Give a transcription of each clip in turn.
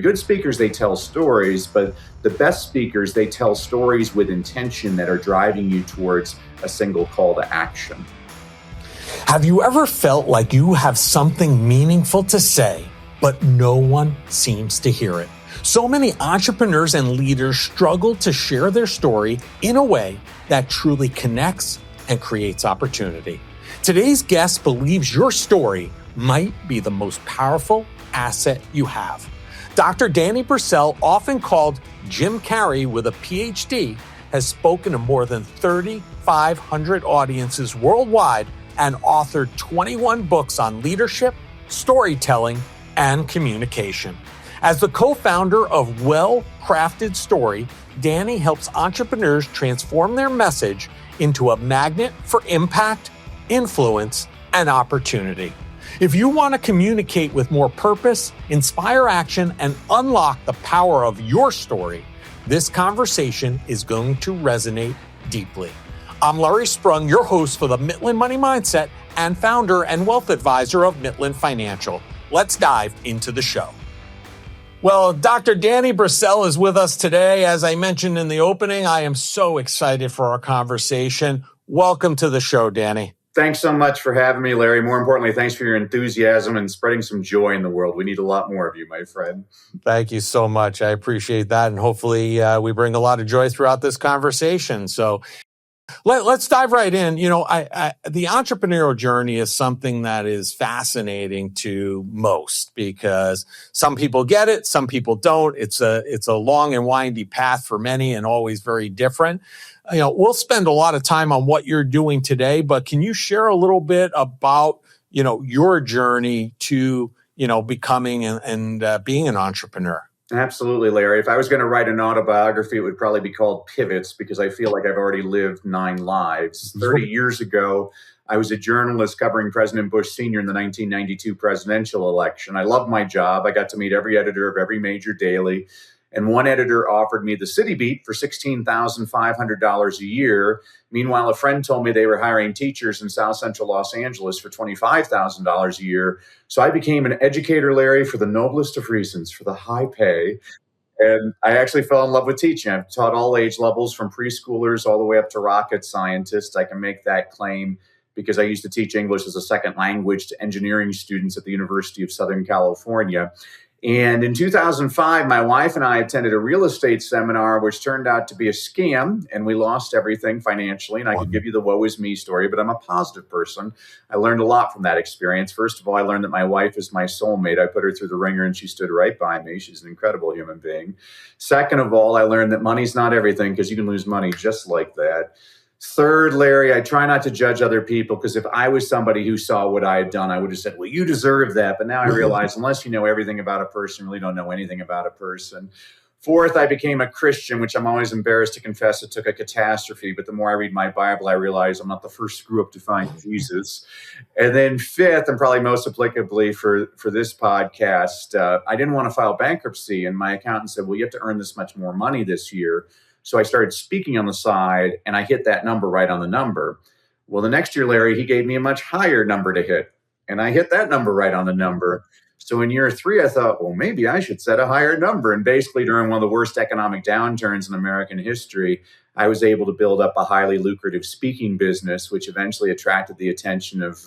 Good speakers, they tell stories, but the best speakers, they tell stories with intention that are driving you towards a single call to action. Have you ever felt like you have something meaningful to say, but no one seems to hear it? So many entrepreneurs and leaders struggle to share their story in a way that truly connects and creates opportunity. Today's guest believes your story might be the most powerful asset you have. Dr. Danny Brassell, often called Jim Carrey with a PhD, has spoken to more than 3,500 audiences worldwide and authored 21 books on leadership, storytelling, and communication. As the co-founder of Well-Crafted Story, Danny helps entrepreneurs transform their message into a magnet for impact, influence, and opportunity. If you want to communicate with more purpose, inspire action, and unlock the power of your story, this conversation is going to resonate deeply. I'm Larry Sprung, your host for the Mitlin Money Mindset and founder and wealth advisor of Mitlin Financial. Let's dive into the show. Well, Dr. Danny Brassell is with us today. As I mentioned in the opening, I am so excited for our conversation. Welcome to the show, Danny. Thanks so much for having me, Larry. More importantly, thanks for your enthusiasm and spreading some joy in the world. We need a lot more of you, my friend. Thank you so much. I appreciate that. And hopefully we bring a lot of joy throughout this conversation. So let's dive right in. You know, the entrepreneurial journey is something that is fascinating to most because some people get it, some people don't. It's a long and windy path for many and always very different. You know, we'll spend a lot of time on what you're doing today, but can you share a little bit about, you know, your journey to, you know, becoming and being an entrepreneur? Absolutely, Larry. If I was going to write an autobiography, it would probably be called Pivots because I feel like I've already lived 9 lives. 30 years ago, I was a journalist covering President Bush Sr. in the 1992 presidential election. I loved my job. I got to meet every editor of every major daily. And one editor offered me the City Beat for $16,500 a year. Meanwhile, a friend told me they were hiring teachers in South Central Los Angeles for $25,000 a year. So I became an educator, Larry, for the noblest of reasons, for the high pay. And I actually fell in love with teaching. I've taught all age levels from preschoolers all the way up to rocket scientists. I can make that claim because I used to teach English as a second language to engineering students at the University of Southern California. And in 2005, my wife and I attended a real estate seminar, which turned out to be a scam, and we lost everything financially. And I could give you the woe is me story, but I'm a positive person. I learned a lot from that experience. First of all, I learned that my wife is my soulmate. I put her through the ringer and she stood right by me. She's an incredible human being. Second of all, I learned that money's not everything because you can lose money just like that. Third, Larry, I try not to judge other people because if I was somebody who saw what I had done, I would have said, well, you deserve that. But now I realize unless you know everything about a person, you really don't know anything about a person. Fourth, I became a Christian, which I'm always embarrassed to confess it took a catastrophe. But the more I read my Bible, I realize I'm not the first screw up to find Jesus. And then fifth, and probably most applicably for this podcast, I didn't want to file bankruptcy. And my accountant said, well, you have to earn this much more money this year. So I started speaking on the side and I hit that number right on the number. Well, the next year, Larry, he gave me a much higher number to hit and I hit that number right on the number. So in year 3, I thought, well, maybe I should set a higher number. And basically during one of the worst economic downturns in American history, I was able to build up a highly lucrative speaking business, which eventually attracted the attention of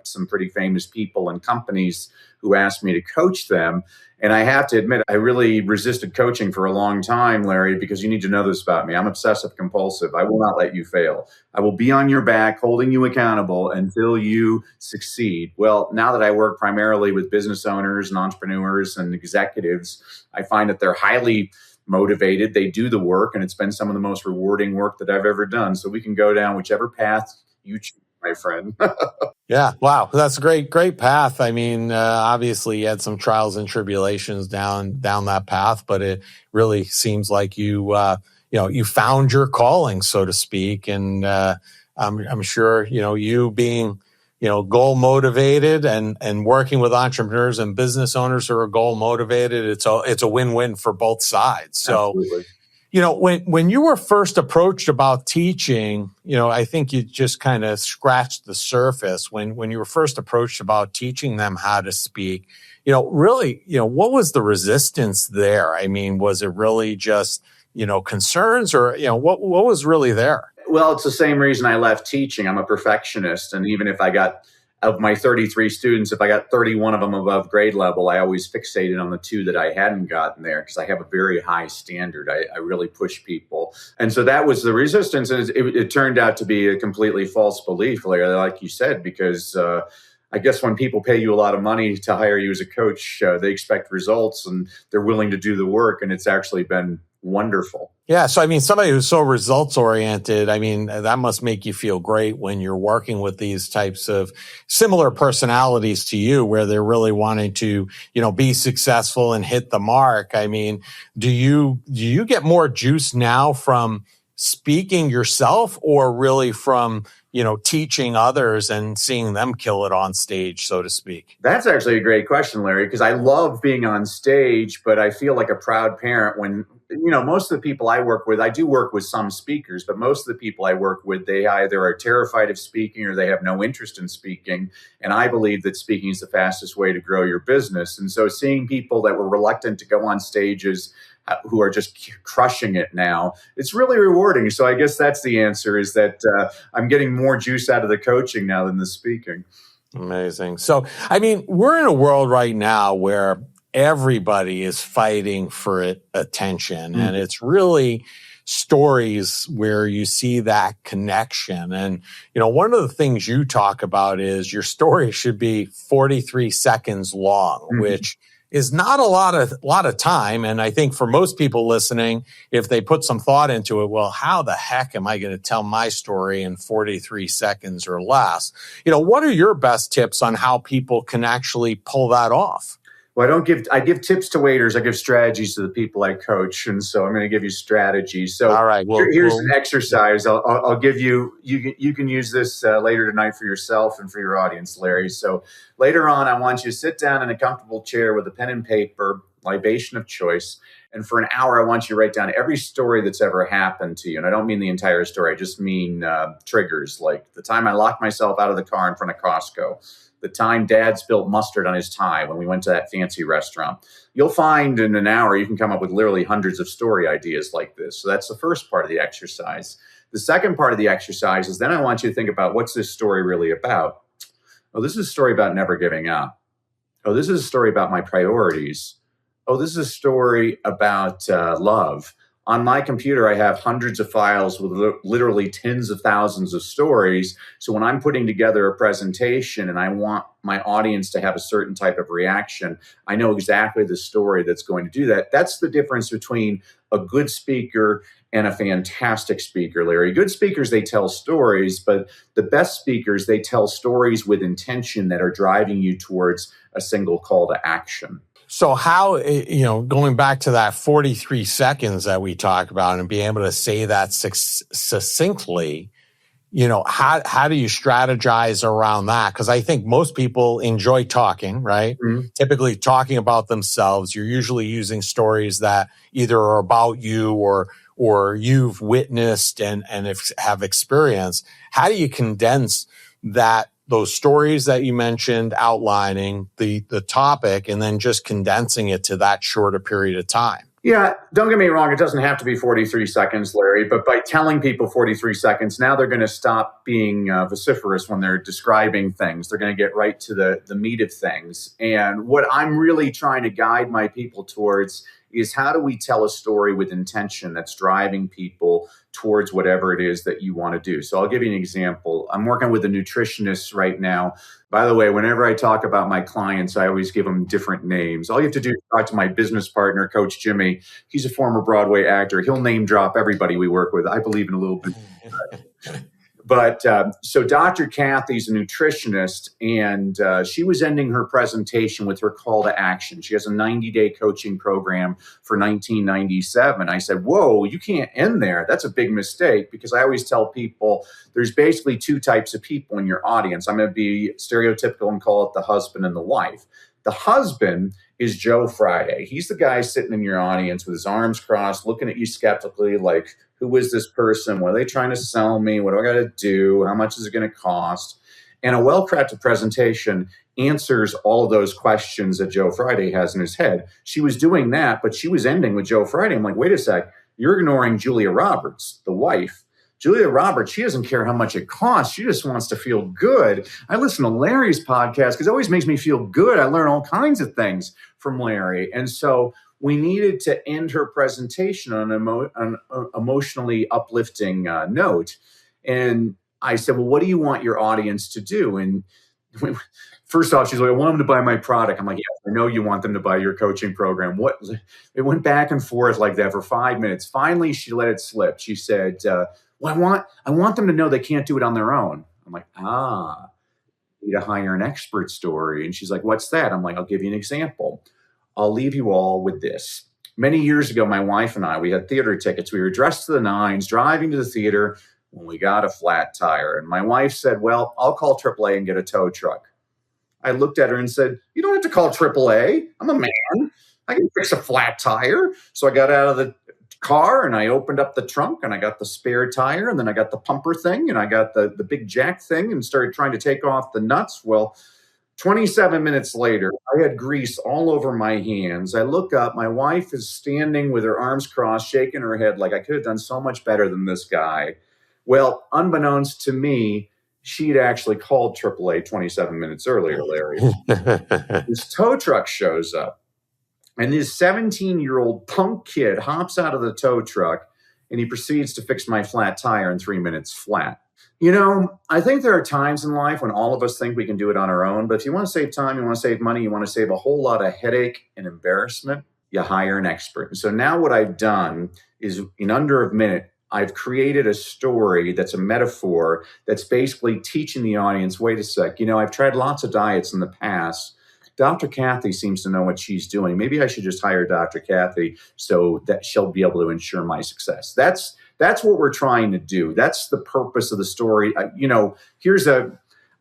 some pretty famous people and companies who asked me to coach them. And I have to admit, I really resisted coaching for a long time, Larry, because you need to know this about me. I'm obsessive compulsive. I will not let you fail. I will be on your back, holding you accountable until you succeed. Well, now that I work primarily with business owners and entrepreneurs and executives, I find that they're highly motivated. They do the work, and it's been some of the most rewarding work that I've ever done. So we can go down whichever path you choose, my friend. Yeah. Wow. That's a great path. I mean, obviously you had some trials and tribulations down that path, but it really seems like you found your calling, so to speak. And I'm sure, you being, goal motivated and working with entrepreneurs and business owners who are goal motivated, it's a win-win for both sides. So, Absolutely. When you were first approached about teaching, I think you just kind of scratched the surface. When you were first approached about teaching them how to speak, really, what was the resistance there? I mean, was it really just, concerns or, what was really there? Well, it's the same reason I left teaching. I'm a perfectionist. And even if I got, of my 33 students, if I got 31 of them above grade level, I always fixated on the two that I hadn't gotten there because I have a very high standard. I really push people. And so that was the resistance. And it turned out to be a completely false belief, Larry, like you said, because I guess when people pay you a lot of money to hire you as a coach, they expect results and they're willing to do the work. And it's actually been wonderful. Yeah. So, I mean, somebody who's so results oriented, I mean, that must make you feel great when you're working with these types of similar personalities to you, where they're really wanting to, be successful and hit the mark. I mean, do you get more juice now from speaking yourself or really from, teaching others and seeing them kill it on stage, so to speak? That's actually a great question, Larry, because I love being on stage, but I feel like a proud parent when, most of the people I work with, I do work with some speakers, but most of the people I work with, they either are terrified of speaking or they have no interest in speaking. And I believe that speaking is the fastest way to grow your business. And so seeing people that were reluctant to go on stages who are just crushing it now, it's really rewarding. So I guess that's the answer, is that I'm getting more juice out of the coaching now than the speaking. Amazing. So, I mean, we're in a world right now where everybody is fighting for attention, and it's really stories where you see that connection. And, one of the things you talk about is your story should be 43 seconds long, which is not a lot of time. And I think for most people listening, if they put some thought into it, well, how the heck am I going to tell my story in 43 seconds or less? What are your best tips on how people can actually pull that off? Well, I give tips to waiters. I give strategies to the people I coach. And so I'm going to give you strategies. So all right, here's an exercise. I'll give you, you can use this later tonight for yourself and for your audience, Larry. So later on, I want you to sit down in a comfortable chair with a pen and paper, libation of choice. And for an hour, I want you to write down every story that's ever happened to you. And I don't mean the entire story. I just mean triggers, like the time I locked myself out of the car in front of Costco, the time Dad spilled mustard on his tie when we went to that fancy restaurant. You'll find in an hour, you can come up with literally hundreds of story ideas like this. So that's the first part of the exercise. The second part of the exercise is then I want you to think about, what's this story really about? Oh, this is a story about never giving up. Oh, this is a story about my priorities. Oh, this is a story about love. On my computer, I have hundreds of files with literally tens of thousands of stories. So when I'm putting together a presentation and I want my audience to have a certain type of reaction, I know exactly the story that's going to do that. That's the difference between a good speaker and a fantastic speaker, Larry. Good speakers, they tell stories, but the best speakers, they tell stories with intention that are driving you towards a single call to action. So how, going back to that 43 seconds that we talk about and being able to say that succinctly, how do you strategize around that? Because I think most people enjoy talking, right? Mm-hmm. Typically talking about themselves. You're usually using stories that either are about you or you've witnessed and have experienced. How do you condense those stories that you mentioned, outlining the topic, and then just condensing it to that shorter period of time? Yeah, don't get me wrong. It doesn't have to be 43 seconds, Larry, but by telling people 43 seconds, now they're going to stop being vociferous when they're describing things. They're going to get right to the meat of things. And what I'm really trying to guide my people towards is, how do we tell a story with intention that's driving people towards whatever it is that you want to do? So I'll give you an example. I'm working with a nutritionist right now. By the way, whenever I talk about my clients, I always give them different names. All you have to do is talk to my business partner, Coach Jimmy. He's a former Broadway actor. He'll name drop everybody we work with. I believe in a little bit. But so Dr. Kathy's a nutritionist, and she was ending her presentation with her call to action. She has a 90-day coaching program for 1997. I said, whoa, you can't end there. That's a big mistake, because I always tell people there's basically two types of people in your audience. I'm going to be stereotypical and call it the husband and the wife. The husband is Joe Friday. He's the guy sitting in your audience with his arms crossed, looking at you skeptically, like, who is this person? What are they trying to sell me? What do I got to do? How much is it going to cost? And a well-crafted presentation answers all of those questions that Joe Friday has in his head. She was doing that, but she was ending with Joe Friday. I'm like, wait a sec, you're ignoring Julia Roberts, the wife. Julia Roberts, she doesn't care how much it costs. She just wants to feel good. I listen to Larry's podcast because it always makes me feel good. I learn all kinds of things from Larry. And so we needed to end her presentation on an emotionally uplifting note. And I said, well, what do you want your audience to do? And first off, she's like, I want them to buy my product. I'm like, yes, I know you want them to buy your coaching program. What? It went back and forth like that for 5 minutes. Finally, she let it slip. She said, well, I want them to know they can't do it on their own. I'm like, you need to hire an expert story. And she's like, what's that? I'm like, I'll give you an example. I'll leave you all with this. Many years ago, my wife and I, we had theater tickets. We were dressed to the nines, driving to the theater when we got a flat tire. And my wife said, well, I'll call AAA and get a tow truck. I looked at her and said, you don't have to call AAA. I'm a man. I can fix a flat tire. So I got out of the car and I opened up the trunk and I got the spare tire and then I got the pumper thing and I got the big jack thing and started trying to take off the nuts. Well, 27 minutes later, I had grease all over my hands. I look up, my wife is standing with her arms crossed, shaking her head like I could have done so much better than this guy. Well, unbeknownst to me, she'd actually called AAA 27 minutes earlier, Larry. This tow truck shows up. And this 17-year-old punk kid hops out of the tow truck and he proceeds to fix my flat tire in 3 minutes flat. You know, I think there are times in life when all of us think we can do it on our own. But if you want to save time, you want to save money, you want to save a whole lot of headache and embarrassment, you hire an expert. And so now what I've done is in under a minute, I've created a story that's a metaphor that's basically teaching the audience, wait a sec, you know, I've tried lots of diets in the past. Dr. Kathy seems to know what she's doing. Maybe I should just hire Dr. Kathy so that she'll be able to ensure my success. That's what we're trying to do. That's the purpose of the story. I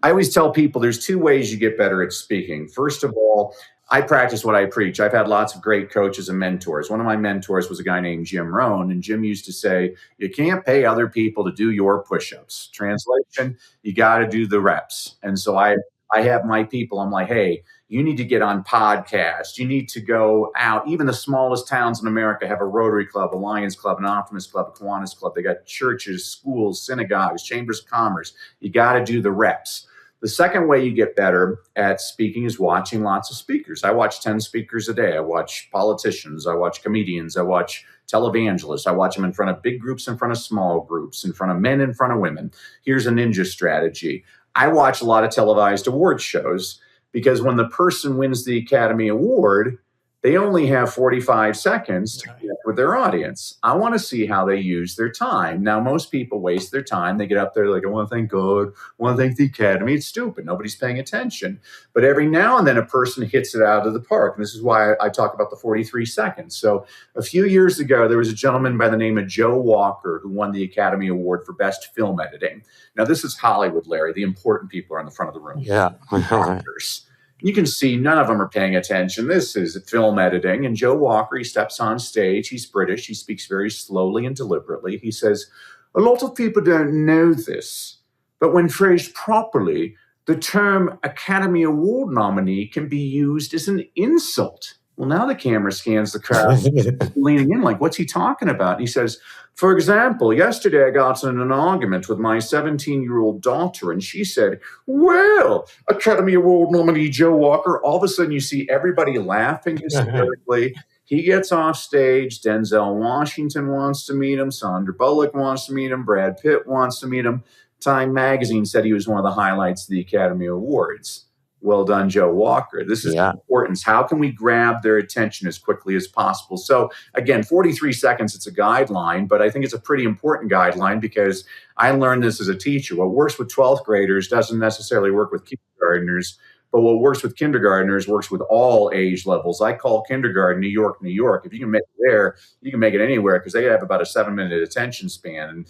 always tell people there's two ways you get better at speaking. First of all, I practice what I preach. I've had lots of great coaches and mentors. One of my mentors was a guy named Jim Rohn, and Jim used to say, you can't pay other people to do your push-ups. Translation, you got to do the reps. And so I have my people, I'm like, hey, you need to get on podcasts. You need to go out. Even the smallest towns in America have a Rotary Club, a Lions Club, an Optimist Club, a Kiwanis Club. They got churches, schools, synagogues, chambers of commerce. You got to do the reps. The second way you get better at speaking is watching lots of speakers. I watch 10 speakers a day. I watch politicians. I watch comedians. I watch televangelists. I watch them in front of big groups, in front of small groups, in front of men, in front of women. Here's a ninja strategy. I watch a lot of televised award shows because when the person wins the Academy Award, they only have 45 seconds to connect with their audience. I want to see how they use their time. Now, most people waste their time. They get up there like, I want to thank God, I want to thank the Academy. It's stupid. Nobody's paying attention. But every now and then a person hits it out of the park. And this is why I talk about the 43 seconds. So a few years ago, there was a gentleman by the name of Joe Walker who won the Academy Award for Best Film Editing. Now, this is Hollywood, Larry. The important people are in the front of the room. Yeah. You can see none of them are paying attention. This is film editing. And Joe Walker, he steps on stage. He's British. He speaks very slowly and deliberately. He says, a lot of people don't know this, but when phrased properly, the term Academy Award nominee can be used as an insult. Well, now the camera scans the crowd, leaning in like, what's he talking about? And he says, for example, yesterday I got in an argument with my 17-year-old daughter, and she said, well, Academy Award nominee Joe Walker. All of a sudden, you see everybody laughing hysterically. He gets off stage. Denzel Washington wants to meet him. Sandra Bullock wants to meet him. Brad Pitt wants to meet him. Time magazine said he was one of the highlights of the Academy Awards. Well done, Joe Walker. This is importance. How can we grab their attention as quickly as possible? So again, 43 seconds, it's a guideline, but I think it's a pretty important guideline because I learned this as a teacher. What works with 12th graders doesn't necessarily work with kindergartners, but what works with kindergartners works with all age levels. I call kindergarten New York, New York. If you can make it there, you can make it anywhere because they have about a 7-minute attention span. And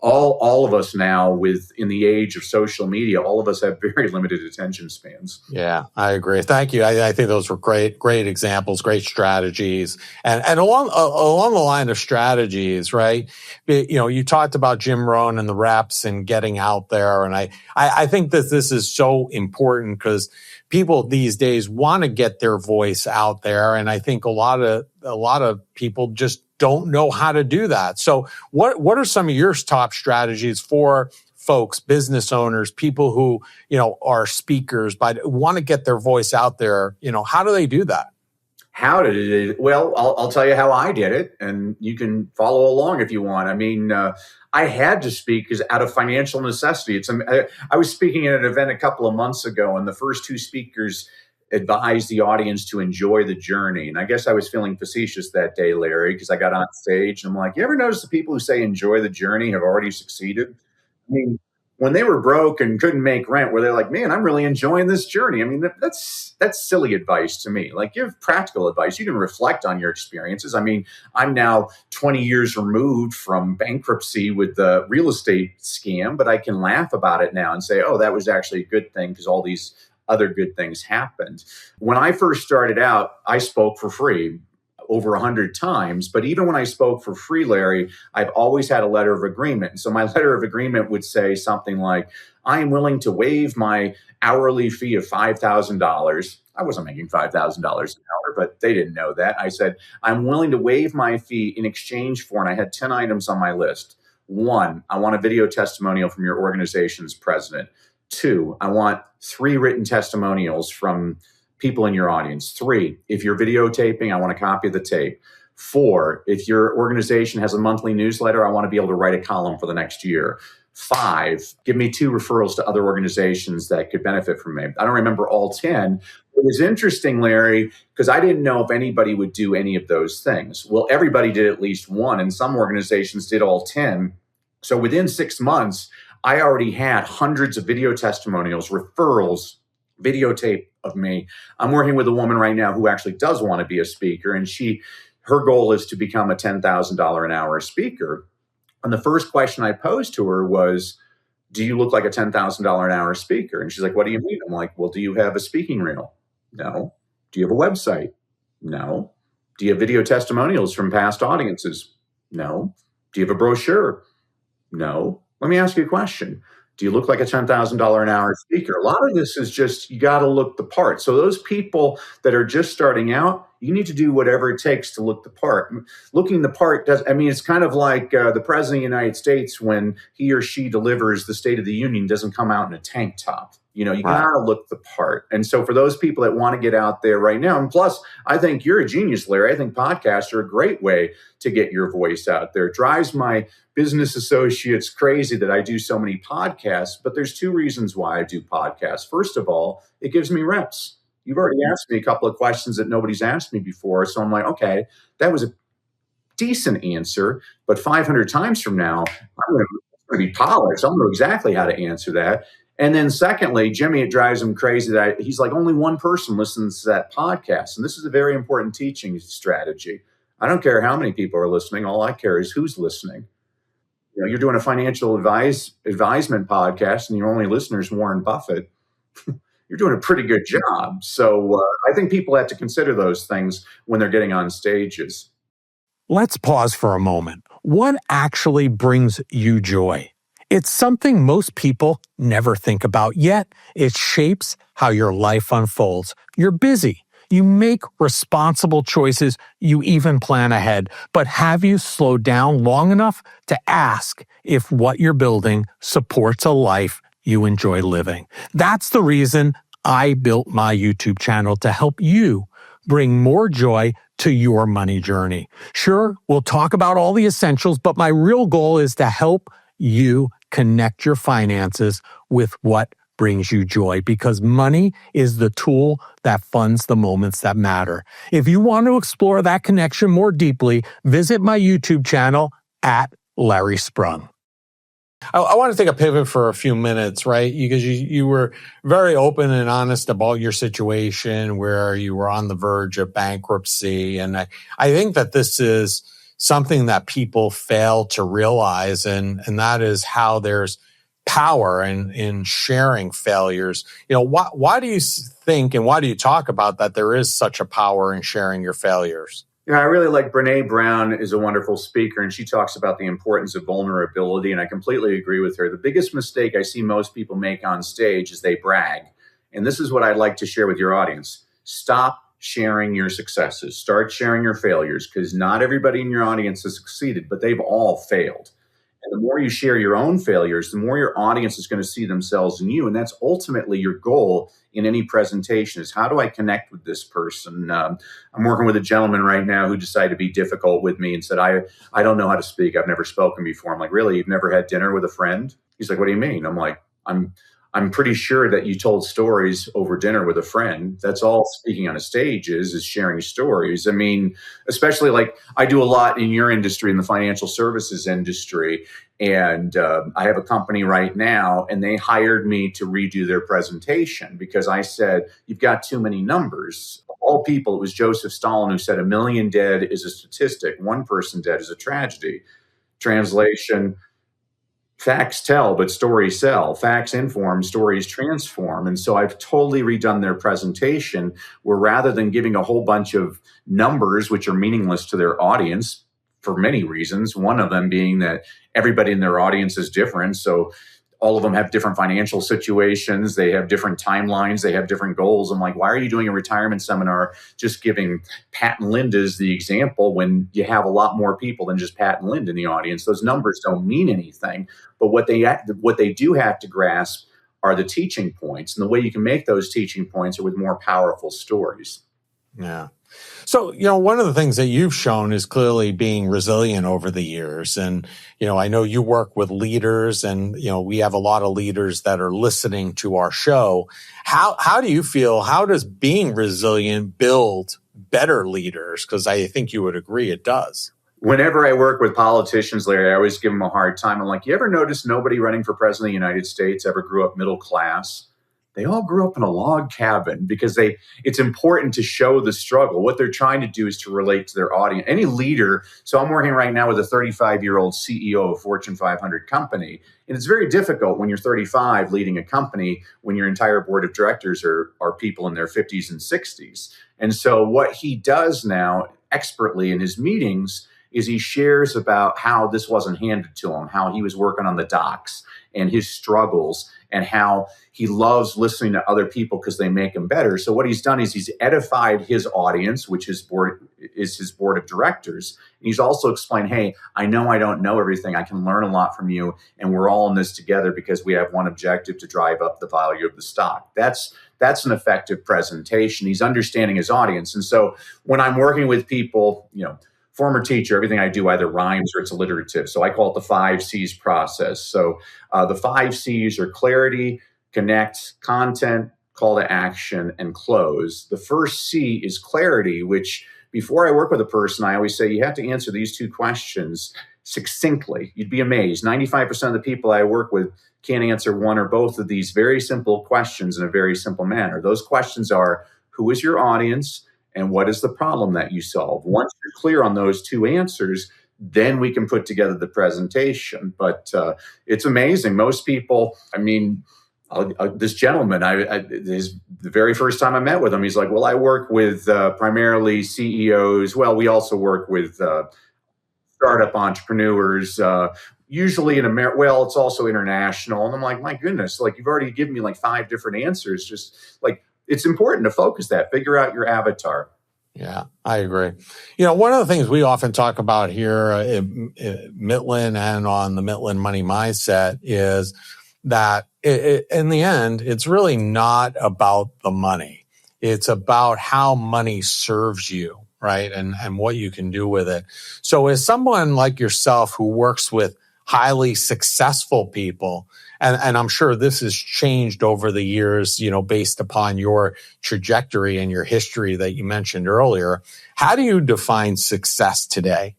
all of us now in the age of social media, all of us have very limited attention spans. Yeah, I agree. Thank you. I think those were great examples, great strategies. And along the line of strategies, right? You talked about Jim Rohn and the reps and getting out there. And I think that this is so important because people these days want to get their voice out there. And I think a lot of people just don't know how to do that. So what are some of your top strategies for folks, business owners, people who, are speakers, but want to get their voice out there? How do they do that? How did it? Well, I'll tell you how I did it, and you can follow along if you want. I mean, I had to speak because out of financial necessity. I was speaking at an event a couple of months ago, and the first two speakers advised the audience to enjoy the journey. And I guess I was feeling facetious that day, Larry, because I got on stage and I'm like, you ever notice the people who say enjoy the journey have already succeeded? I mean, when they were broke and couldn't make rent, where they're like, man, I'm really enjoying this journey. I mean, that's silly advice to me. Like, give practical advice. You can reflect on your experiences. I mean, I'm now 20 years removed from bankruptcy with the real estate scam, but I can laugh about it now and say, oh, that was actually a good thing because all these other good things happened. When I first started out, I spoke for free over 100 times. But even when I spoke for free, Larry, I've always had a letter of agreement. And so my letter of agreement would say something like, I am willing to waive my hourly fee of $5,000. I wasn't making $5,000 an hour, but they didn't know that. I said, I'm willing to waive my fee in exchange for, and I had 10 items on my list. 1, I want a video testimonial from your organization's president. 2, I want 3 written testimonials from people in your audience. 3, if you're videotaping, I want a copy of the tape. 4, if your organization has a monthly newsletter, I want to be able to write a column for the next year. 5, give me 2 referrals to other organizations that could benefit from me. I don't remember all 10. It was interesting, Larry, because I didn't know if anybody would do any of those things. Well, everybody did at least one, and some organizations did all 10. So within 6 months, I already had hundreds of video testimonials, referrals, videotape of me. I'm working with a woman right now who actually does want to be a speaker, and her goal is to become a $10,000 an hour speaker. And the first question I posed to her was, do you look like a $10,000 an hour speaker? And she's like, what do you mean? I'm like, well, do you have a speaking reel? No. Do you have a website? No. Do you have video testimonials from past audiences? No. Do you have a brochure? No. Let me ask you a question. Do you look like a $10,000 an hour speaker? A lot of this is just, you got to look the part. So those people that are just starting out, you need to do whatever it takes to look the part. Looking the part it's kind of like the president of the United States, when he or she delivers the State of the Union, doesn't come out in a tank top. You got to look the part. And so for those people that want to get out there right now, and plus, I think you're a genius, Larry. I think podcasts are a great way to get your voice out there. It drives my business associates crazy that I do so many podcasts, but there's 2 reasons why I do podcasts. First of all, it gives me reps. You've already asked me a couple of questions that nobody's asked me before. So I'm like, okay, that was a decent answer, but 500 times from now, I'm going to be polished. I'm going to know exactly how to answer that. And then secondly, Jimmy, it drives him crazy that he's like, only one person listens to that podcast. And this is a very important teaching strategy. I don't care how many people are listening. All I care is who's listening. You're doing a financial advisement podcast and your only listener is Warren Buffett. You're doing a pretty good job. So I think people have to consider those things when they're getting on stages. Let's pause for a moment. What actually brings you joy? It's something most people never think about, yet it shapes how your life unfolds. You're busy. You make responsible choices. You even plan ahead. But have you slowed down long enough to ask if what you're building supports a life you enjoy living? That's the reason I built my YouTube channel, to help you bring more joy to your money journey. Sure, we'll talk about all the essentials, but my real goal is to help you connect your finances with what brings you joy, because money is the tool that funds the moments that matter. If you want to explore that connection more deeply, visit my YouTube channel at Larry Sprung. I want to take a pivot for a few minutes, right? Because you were very open and honest about your situation where you were on the verge of bankruptcy. And I think that this is something that people fail to realize, and that is how there's power in sharing failures. Why do you think and why do you talk about that there is such a power in sharing your failures? I really like Brene Brown is a wonderful speaker, and she talks about the importance of vulnerability, and I completely agree with her. The biggest mistake I see most people make on stage is they brag. And this is what I'd like to share with your audience. Stop sharing your successes. Start sharing your failures, because not everybody in your audience has succeeded, but they've all failed. And the more you share your own failures, the more your audience is going to see themselves in you. And that's ultimately your goal in any presentation, is how do I connect with this person? I'm working with a gentleman right now who decided to be difficult with me and said, I don't know how to speak. I've never spoken before. I'm like, really? You've never had dinner with a friend? He's like, what do you mean? I'm like, I'm pretty sure that you told stories over dinner with a friend. That's all speaking on a stage is sharing stories. I mean, especially like I do a lot in your industry, in the financial services industry. And I have a company right now, and they hired me to redo their presentation because I said, you've got too many numbers. Of all people, it was Joseph Stalin who said 1 million dead is a statistic. 1 person dead is a tragedy. Translation: facts tell, but stories sell. Facts inform, stories transform. And so I've totally redone their presentation, where rather than giving a whole bunch of numbers, which are meaningless to their audience for many reasons, one of them being that everybody in their audience is different. So all of them have different financial situations. They have different timelines. They have different goals. I'm like, why are you doing a retirement seminar just giving Pat and Linda as the example when you have a lot more people than just Pat and Linda in the audience? Those numbers don't mean anything. But what they do have to grasp are the teaching points. And the way you can make those teaching points are with more powerful stories. Yeah. So, one of the things that you've shown is clearly being resilient over the years. And, I know you work with leaders, and, we have a lot of leaders that are listening to our show. How do you feel? How does being resilient build better leaders? Because I think you would agree it does. Whenever I work with politicians, Larry, I always give them a hard time. I'm like, you ever notice nobody running for president of the United States ever grew up middle class? They all grew up in a log cabin because it's important to show the struggle. What they're trying to do is to relate to their audience. Any leader, so I'm working right now with a 35-year-old CEO of a Fortune 500 company. And it's very difficult when you're 35 leading a company when your entire board of directors are people in their 50s and 60s. And so what he does now expertly in his meetings is he shares about how this wasn't handed to him, how he was working on the docks and his struggles, and how he loves listening to other people because they make him better. So what he's done is he's edified his audience, which is his board of directors. And he's also explained, hey, I know I don't know everything. I can learn a lot from you. And we're all in this together because we have one objective: to drive up the value of the stock. That's an effective presentation. He's understanding his audience. And so when I'm working with people, former teacher, everything I do either rhymes or it's alliterative. So I call it the 5 C's process. So the 5 C's are clarity, connect, content, call to action, and close. The first C is clarity, which before I work with a person, I always say you have to answer these 2 questions succinctly. You'd be amazed. 95% of the people I work with can't answer one or both of these very simple questions in a very simple manner. Those questions are: who is your audience? And what is the problem that you solve? Once you're clear on those 2 answers, then we can put together the presentation. But it's amazing. Most people, this gentleman, the very first time I met with him, he's like, well, I work with primarily CEOs. Well, we also work with startup entrepreneurs, usually in America. Well, it's also international. And I'm like, my goodness, like, you've already given me like 5 different answers. Just like, it's important to focus that, figure out your avatar. Yeah, I agree. One of the things we often talk about here at Mitlin and on the Mitlin Money Mindset is that in the end, it's really not about the money. It's about how money serves you, right? And what you can do with it. So as someone like yourself who works with highly successful people, and I'm sure this has changed over the years, based upon your trajectory and your history that you mentioned earlier. How do you define success today?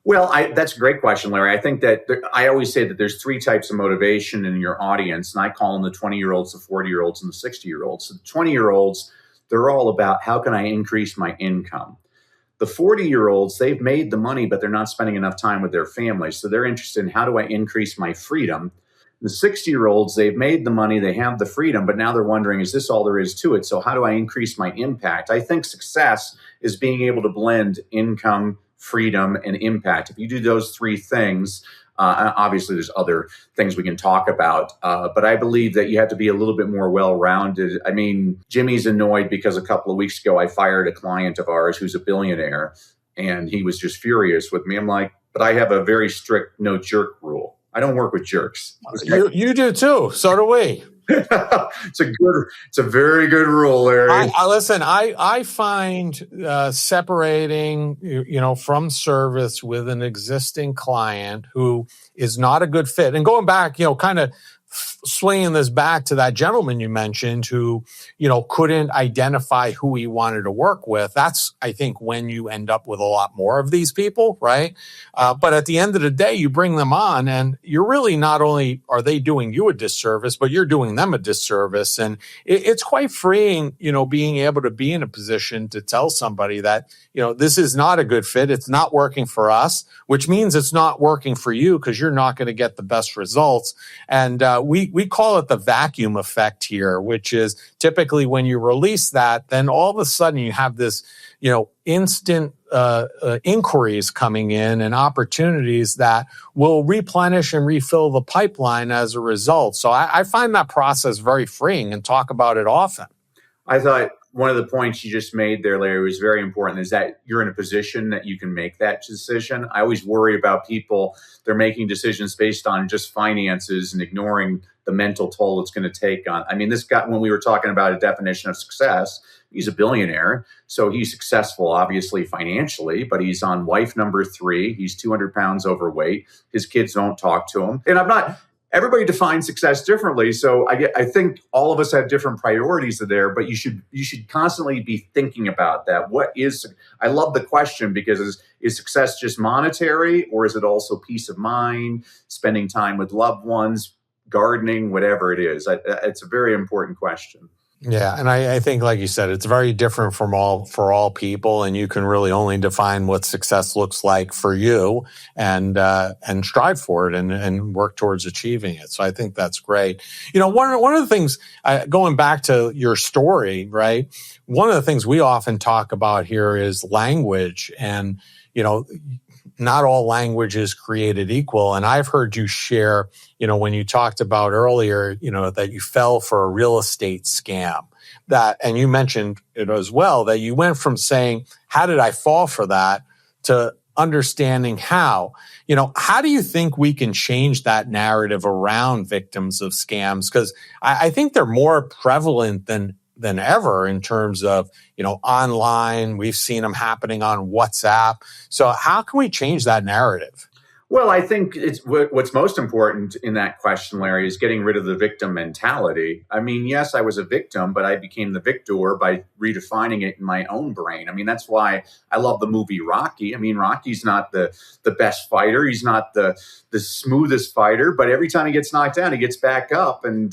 Well, that's a great question, Larry. I think that I always say that there's 3 types of motivation in your audience, and I call them the 20-year-olds, the 40-year-olds, and the 60-year-olds. So the 20-year-olds, they're all about how can I increase my income? The 40-year-olds, they've made the money, but they're not spending enough time with their families. So they're interested in how do I increase my freedom? The 60-year-olds, they've made the money, they have the freedom, but now they're wondering, is this all there is to it? So how do I increase my impact? I think success is being able to blend income, freedom, and impact. If you do those three things, obviously there's other things we can talk about, but I believe that you have to be a little bit more well-rounded. I mean, Jimmy's annoyed because a couple of weeks ago I fired a client of ours who's a billionaire, and he was just furious with me. I'm like, but I have a very strict no jerk rule. I don't work with jerks. You do too. So do we. It's a very good rule, Larry. Listen, I find separating, from service with an existing client who is not a good fit, and going back, kind of swinging this back to that gentleman you mentioned who, couldn't identify who he wanted to work with. That's, I think, when you end up with a lot more of these people, right? But at the end of the day, you bring them on and you're really, not only are they doing you a disservice, but you're doing them a disservice. And it's quite freeing, being able to be in a position to tell somebody that, this is not a good fit. It's not working for us, which means it's not working for you because you're not going to get the best results. And we call it the vacuum effect here, which is typically when you release that, then all of a sudden you have this, instant inquiries coming in and opportunities that will replenish and refill the pipeline as a result. So I find that process very freeing and talk about it often. I thought one of the points you just made there, Larry, was very important, is that you're in a position that you can make that decision. I always worry about people, they're making decisions based on just finances and ignoring the mental toll it's going to take on. I mean, this guy, when we were talking about a definition of success, he's a billionaire. So he's successful, obviously, financially, but he's on wife number 3. He's 200 pounds overweight. His kids don't talk to him. And everybody defines success differently. So I think all of us have different priorities there, but you should constantly be thinking about that. I love the question, because is success just monetary, or is it also peace of mind, spending time with loved ones, gardening, whatever it is? It's a very important question. Yeah, and I think, like you said, it's very different for all people, and you can really only define what success looks like for you, and strive for it and work towards achieving it. So I think that's great. One of the things, going back to your story, right? One of the things we often talk about here is language, and not all language is created equal. And I've heard you share, when you talked about earlier, that you fell for a real estate scam, and you mentioned it as well, that you went from saying, how did I fall for that, to understanding how. How do you think we can change that narrative around victims of scams? Because I think they're more prevalent than ever in terms of, online. We've seen them happening on WhatsApp. So how can we change that narrative? Well, I think it's what's most important in that question, Larry, is getting rid of the victim mentality. I mean, yes, I was a victim, but I became the victor by redefining it in my own brain. I mean, that's why I love the movie Rocky. I mean, Rocky's not the best fighter. He's not the smoothest fighter, but every time he gets knocked down, he gets back up. And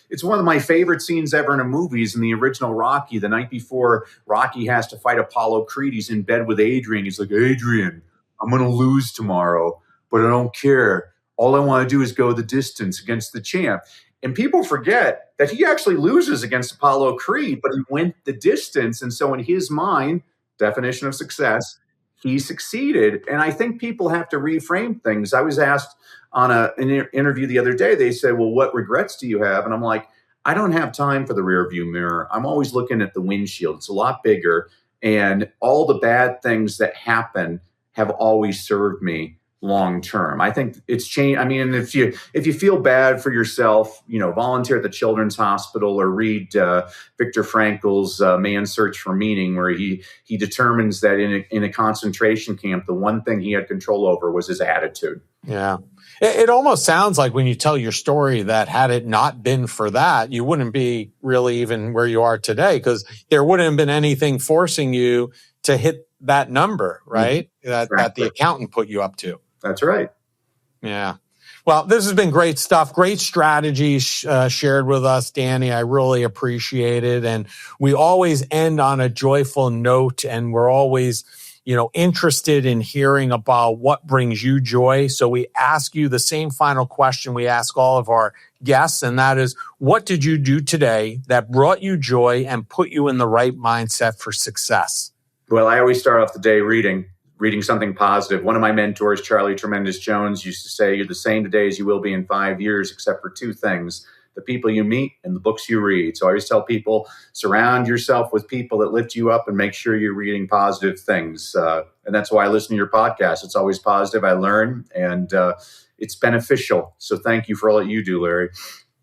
it's one of my favorite scenes ever in a movie is in the original Rocky. The night before Rocky has to fight Apollo Creed, he's in bed with Adrian. He's like, Adrian, I'm going to lose tomorrow, but I don't care. All I want to do is go the distance against the champ. And people forget that he actually loses against Apollo Creed, but he went the distance. And so in his mind, definition of success, he succeeded. And I think people have to reframe things. I was asked on an interview the other day, they said, well, what regrets do you have? And I'm like, I don't have time for the rearview mirror. I'm always looking at the windshield. It's a lot bigger. And all the bad things that happen have always served me long term. I think it's changed. I mean, if you feel bad for yourself, volunteer at the Children's Hospital or read Viktor Frankl's Man's Search for Meaning, where he determines that in a concentration camp, the one thing he had control over was his attitude. Yeah. It almost sounds like when you tell your story that had it not been for that, you wouldn't be really even where you are today, because there wouldn't have been anything forcing you to hit that number, right? Mm-hmm. That the accountant put you up to. That's right. Yeah. Well, this has been great stuff. Great strategies shared with us, Danny. I really appreciate it. And we always end on a joyful note, and we're always, interested in hearing about what brings you joy. So we ask you the same final question we ask all of our guests, and that is, what did you do today that brought you joy and put you in the right mindset for success? Well, I always start off the day reading. reading something positive. One of my mentors, Charlie Tremendous Jones, used to say, you're the same today as you will be in 5 years, except for two things: the people you meet and the books you read. So I always tell people, surround yourself with people that lift you up and make sure you're reading positive things. And that's why I listen to your podcast. It's always positive. I learn, and it's beneficial. So thank you for all that you do, Larry.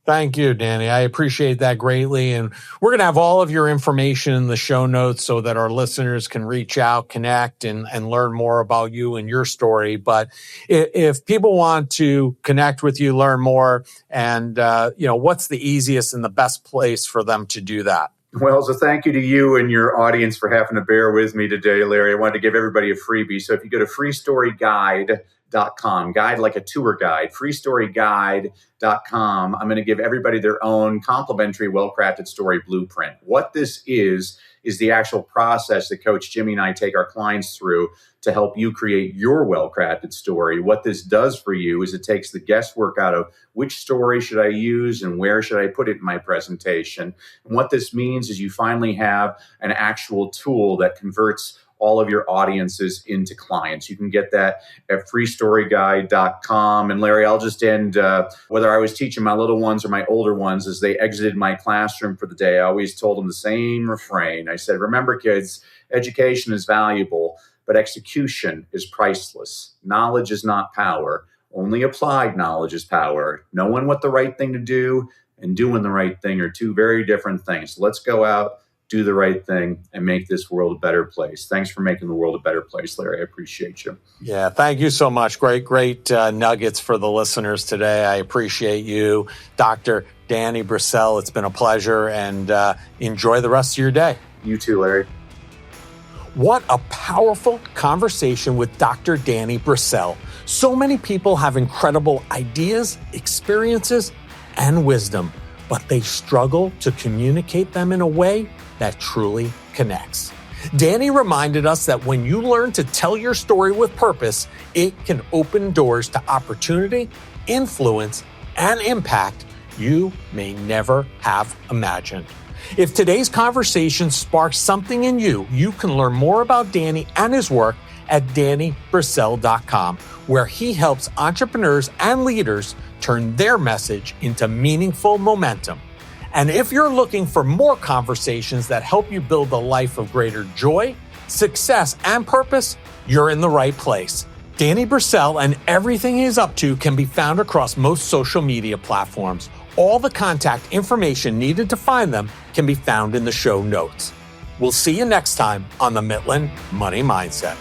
Thank you, Danny. I appreciate that greatly. And we're going to have all of your information in the show notes so that our listeners can reach out, connect, and learn more about you and your story. But if people want to connect with you, learn more, and what's the easiest and the best place for them to do that? Well, so thank you to you and your audience for having to bear with me today, Larry. I wanted to give everybody a freebie. So if you go to freestoryguide.com, guide like a tour guide, freestoryguide.com, I'm going to give everybody their own complimentary, well-crafted story blueprint. What this is the actual process that Coach Jimmy and I take our clients through to help you create your well-crafted story. What this does for you is it takes the guesswork out of which story should I use and where should I put it in my presentation. And what this means is you finally have an actual tool that converts all of your audiences into clients. You can get that at freestoryguide.com. And Larry, I'll just end, whether I was teaching my little ones or my older ones, as they exited my classroom for the day, I always told them the same refrain. I said, remember, kids, education is valuable, but execution is priceless. Knowledge is not power. Only applied knowledge is power. Knowing what the right thing to do and doing the right thing are two very different things. So let's go out, do the right thing, and make this world a better place. Thanks for making the world a better place, Larry. I appreciate you. Yeah, thank you so much. Great nuggets for the listeners today. I appreciate you, Dr. Danny Brassell. It's been a pleasure, and enjoy the rest of your day. You too, Larry. What a powerful conversation with Dr. Danny Brassell. So many people have incredible ideas, experiences, and wisdom, but they struggle to communicate them in a way that truly connects. Danny reminded us that when you learn to tell your story with purpose, it can open doors to opportunity, influence, and impact you may never have imagined. If today's conversation sparks something in you, you can learn more about Danny and his work at DannyBrassell.com, where he helps entrepreneurs and leaders turn their message into meaningful momentum. And if you're looking for more conversations that help you build a life of greater joy, success, and purpose, you're in the right place. Danny Brassell and everything he's up to can be found across most social media platforms. All the contact information needed to find them can be found in the show notes. We'll see you next time on the Mitlin Money Mindset.